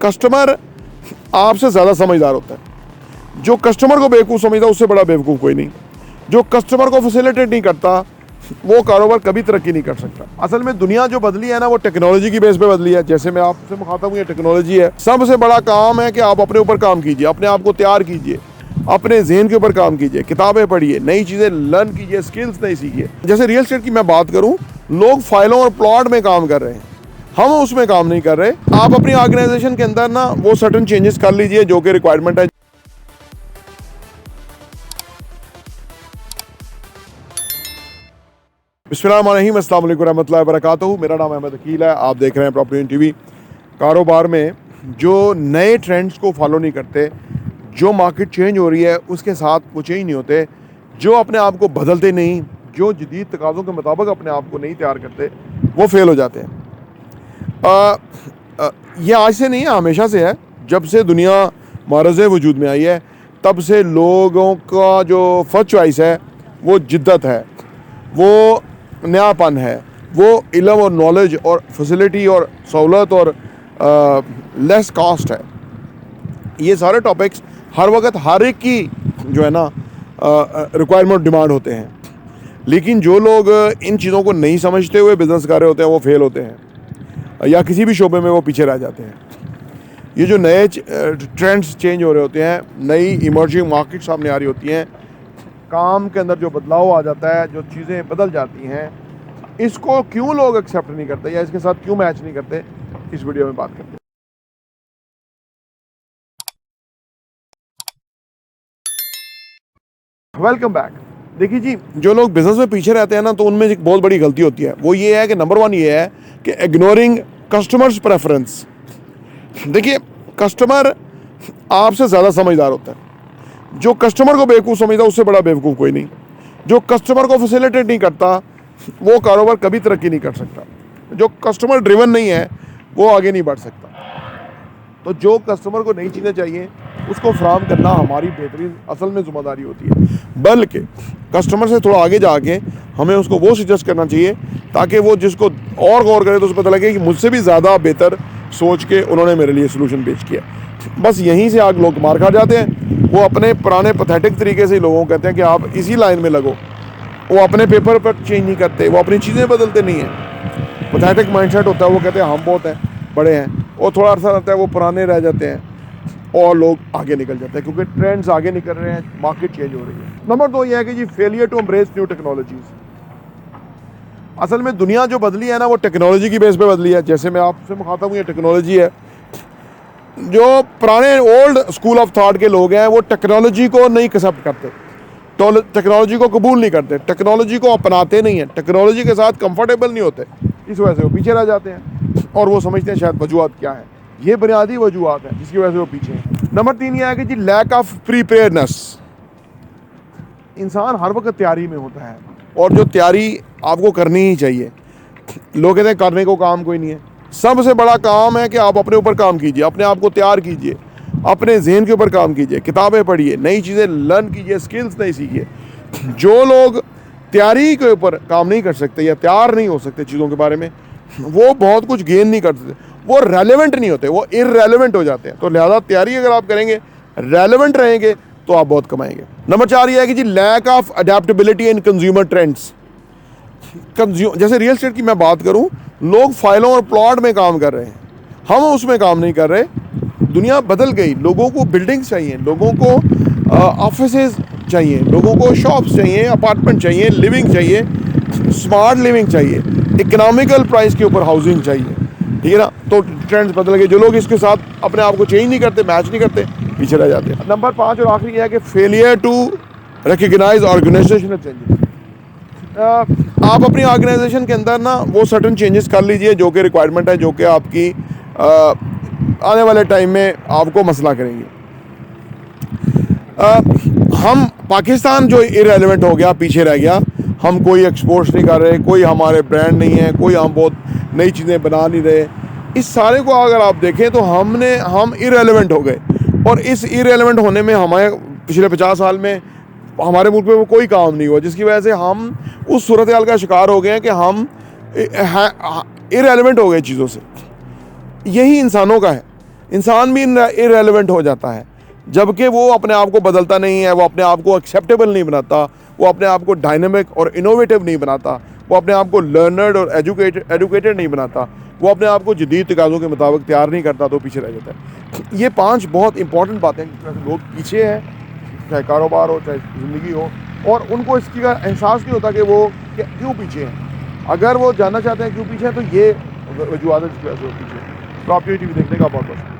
Customer आपसे ज़्यादा समझदार होता है। जो कस्टमर को बेवकूफ़ समझता है उससे बड़ा बेवकूफ़ कोई नहीं। जो कस्टमर को फैसिलिटेट नहीं करता वो कारोबार कभी तरक्की नहीं कर सकता। असल में दुनिया जो बदली है ना, वो टेक्नोलॉजी की बेस पे बदली है। जैसे मैं आपसे मुखातब हूँ, ये टेक्नोलॉजी है। सबसे बड़ा काम है कि आप अपने ऊपर काम कीजिए, अपने आप को तैयार कीजिए, अपने जहन के ऊपर काम कीजिए, किताबें पढ़िए, नई चीज़ें लर्न कीजिए, स्किल्स नई सीखिए। जैसे रियल एस्टेट की मैं बात करूँ, लोग फाइलों और प्लॉट में काम कर रहे हैं, हम उसमें काम नहीं कर रहे। आप अपनी ऑर्गेनाइजेशन के अंदर ना वो सर्टन चेंजेस कर लीजिए जो कि रिक्वायरमेंट है। बिस्मिल्लाहिर्रहमानिर्रहीम, अस्सलाम वालेकुम रहमतुल्लाहि व बरकातहू। मेरा नाम अहमद अकील है। आप देख रहे हैं प्रॉपर्टी टीवी। कारोबार में जो नए ट्रेंड्स को फॉलो नहीं करते, जो मार्केट चेंज हो रही है उसके साथ वो चेंज नहीं होते, जो अपने आप को बदलते नहीं, जो जदीद तकाज़ों के मुताबिक अपने आप को नहीं तैयार करते, वो फेल हो जाते हैं। ये आज से नहीं है, हमेशा से है। जब से दुनिया मारज़ वजूद में आई है तब से लोगों का जो फर्स्ट चॉइस है वो जिद्दत है, वो नयापन है, वो इल्म और नॉलेज और फैसिलिटी और सहूलत और लेस कॉस्ट है। ये सारे टॉपिक्स हर वक्त हर एक की जो है ना रिक्वायरमेंट डिमांड होते हैं। लेकिन जो लोग इन चीज़ों को नहीं समझते हुए बिज़नेस कर रहे होते हैं वो फेल होते हैं या किसी भी शोबे में वो पीछे रह जाते हैं। ये जो नए ट्रेंड्स चेंज हो रहे होते हैं, नई इमर्जिंग मार्केट सामने आ रही होती हैं, काम के अंदर जो बदलाव आ जाता है, जो चीज़ें बदल जाती हैं, इसको क्यों लोग एक्सेप्ट नहीं करते या इसके साथ क्यों मैच नहीं करते, इस वीडियो में बात करते हैं। Welcome back. देखिए जी, जो लोग बिजनेस में पीछे रहते हैं ना, तो उनमें एक बहुत बड़ी गलती होती है। वो ये है कि नंबर वन ये है कि इग्नोरिंग कस्टमर्स प्रेफरेंस। देखिए, कस्टमर आपसे ज़्यादा समझदार होता है। जो कस्टमर को बेवकूफ़ समझता है उससे बड़ा बेवकूफ़ कोई नहीं। जो कस्टमर को फैसिलिटेट नहीं करता वो कारोबार कभी तरक्की नहीं कर सकता। जो कस्टमर ड्रिवन नहीं है वो आगे नहीं बढ़ सकता। तो जो कस्टमर को नई चीज़ें चाहिए उसको फराहम करना हमारी बेहतरीन असल में ज़िम्मेदारी होती है। बल्कि कस्टमर से थोड़ा आगे जाके हमें उसको वो सजेस्ट करना चाहिए ताकि वो जिसको और गौर करे तो उसको पता लगे कि मुझसे भी ज़्यादा बेहतर सोच के उन्होंने मेरे लिए सोल्यूशन पेश किया। बस यहीं से आग लोग मार खा जाते हैं। वो अपने पुराने पैथेटिक तरीके से लोगों को कहते हैं कि आप इसी लाइन में लगो। वो अपने पेपर पर चेंज नहीं करते, वो अपनी चीज़ें बदलते नहीं हैं। पैथेटिक माइंडसेट होता है, वो कहते हैं हम बहुत हैं, बड़े हैं, और थोड़ा अर्सा रहता है वो पुराने रह जाते हैं और लोग आगे निकल जाते हैं क्योंकि ट्रेंड्स आगे निकल रहे हैं, मार्केट चेंज हो रही है। नंबर दो ये है कि जी failure to embrace new technologies. असल में दुनिया जो बदली है ना, वो टेक्नोलॉजी की बेस पे बदली है। जैसे मैं आपसे मुखातब हूँ, ये टेक्नोलॉजी है। जो पुराने ओल्ड स्कूल ऑफ थॉट के लोग हैं वो टेक्नोलॉजी को नहीं एक्सेप्ट करते, तो टेक्नोलॉजी को कबूल नहीं करते, टेक्नोलॉजी को अपनाते नहीं हैं, टेक्नोलॉजी के साथ कंफर्टेबल नहीं होते। इस वजह से वो पीछे रह जाते हैं और वो समझते हैं शायद वजूहत क्या है। ये बुनियादी वजूहत है जिसकी वजह से वो पीछे हैं। नंबर तीन ये है कि जी लैक ऑफ प्रीपेयर्डनेस। इंसान हर वक्त तैयारी में होता है और जो तैयारी आपको करनी ही चाहिए। लोग कहते हैं करने को काम कोई नहीं है। सबसे बड़ा काम है कि आप अपने ऊपर काम कीजिए, अपने आप को तैयार कीजिए, अपने जहन के ऊपर काम कीजिए, किताबें पढ़िए, नई चीज़ें लर्न कीजिए, स्किल्स नई सीखिए। जो लोग तैयारी के ऊपर काम नहीं कर सकते या तैयार नहीं हो सकते चीज़ों के बारे में, वो बहुत कुछ गेन नहीं कर सकते, वो रेलेवेंट नहीं होते, वो इररेलेवेंट हो जाते हैं। तो लिहाजा तैयारी अगर आप करेंगे, रेलेवेंट रहेंगे, तो आप बहुत कमाएंगे। नंबर चार ये है कि जी lack of adaptability in consumer trends. जैसे रियल एस्टेट की मैं बात करूं, लोग फाइलों और प्लॉट में काम कर रहे हैं, हम उसमें काम नहीं कर रहे। दुनिया बदल गई। लोगों को बिल्डिंग्स चाहिए, लोगों को ऑफिसेज चाहिए, लोगों को शॉप्स चाहिए, अपार्टमेंट चाहिए, लिविंग चाहिए, स्मार्ट लिविंग चाहिए, इकोनॉमिकल प्राइस के ऊपर हाउसिंग चाहिए। ठीक है ना। तो ट्रेंड्स बदल गए। जो लोग इसके साथ अपने आप को चेंज नहीं करते, मैच नहीं करते, पीछे रह जाते हैं। नंबर पाँच और आखिरी यह है कि failure to recognise organisational changes. आप अपनी ऑर्गेनाइजेशन के अंदर ना वो सर्टन चेंजेस कर लीजिए जो कि रिक्वायरमेंट है, जो कि आपकी आने वाले टाइम में आपको मसला करेंगे। हम पाकिस्तान जो इररेलेवेंट हो गया, पीछे रह गया, हम कोई एक्सपोर्ट्स नहीं कर रहे, कोई हमारे ब्रांड नहीं है, कोई हम बहुत नई चीज़ें बना नहीं रहे। इस सारे को अगर आप देखें तो हम इररेलेवेंट हो गए। और इस इररेलेवेंट होने में हमारे पिछले 50 साल में हमारे मुल्क में वो कोई काम नहीं हुआ, जिसकी वजह से हम उस सूरत हाल का शिकार हो गए हैं कि हम इररेलेवेंट हो गए चीज़ों से। यही इंसानों का है। इंसान भी इरेलेवेंट हो जाता है, जबकि वो अपने आप को बदलता नहीं है, वो अपने आप को एक्सेप्टेबल नहीं बनाता, वो अपने आप को डायनेमिक और इनोवेटिव नहीं बनाता, वो अपने आप को लर्नर्ड और एजुकेटेड नहीं बनाता, वो अपने आप को जदीद तकाज़ों के मुताबिक तैयार नहीं करता, तो पीछे रह जाता है। ये 5 बहुत इंपॉर्टेंट बातें हैं। लोग पीछे हैं, चाहे कारोबार हो, चाहे ज़िंदगी हो, और उनको इसकी का एहसास नहीं होता कि वो क्यों पीछे हैं। अगर वो जानना चाहते हैं क्यों पीछे हैं, तो ये वजूहत है जिसकी वजह से वो पीछे हैं। तो आप ये टीवी देखने का बहुत बहुत